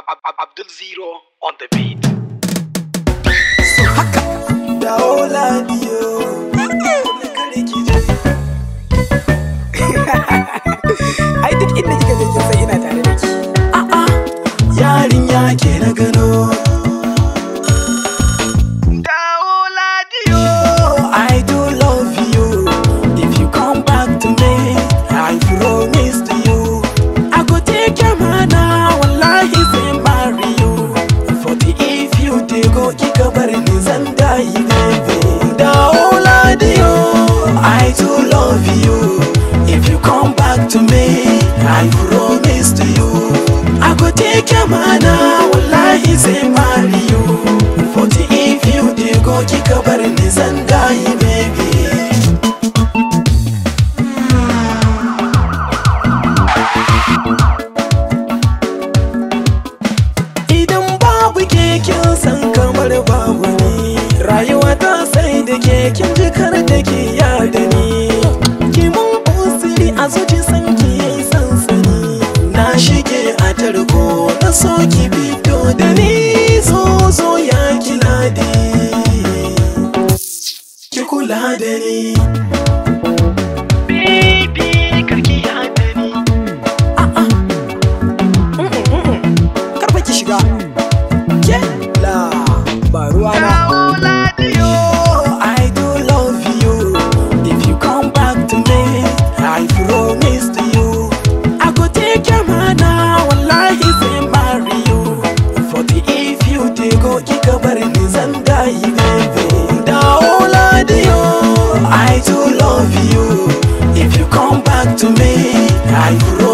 Abdul Zero on the beat. So haka da Oladiyo ai duk inda kika je kin san ina tare da ki. Yarinya ke na gano da Oladiyo. I do love you. If you come back to me, I promise to you I go take your man now. Wallahi sai marry you. For the if you dey go kika bar ni zan dai baby. Da Oladiyo, I do love you. If you come back to me, I promise to you I go take your man now. Wallahi sai marry you. For the if you dey go kika bar ni zan dai baby. Kin san kamar babu ni rayuwa ta sai da ke kin ji kar da ke yada ni ki mun usiri a zuci san ki yayi sansani na shige a tarko na so ki fito da ni zo ya kila da ki kula da ni baby karki yada ni karfa ki shiga I do love you. If you come back to me, I promise to you I go take your man now. Wallahi say marry you. For the if you dey go kika bar ni zan dai baby. Da Oladiyo, I do love you. If you come back to me, I promise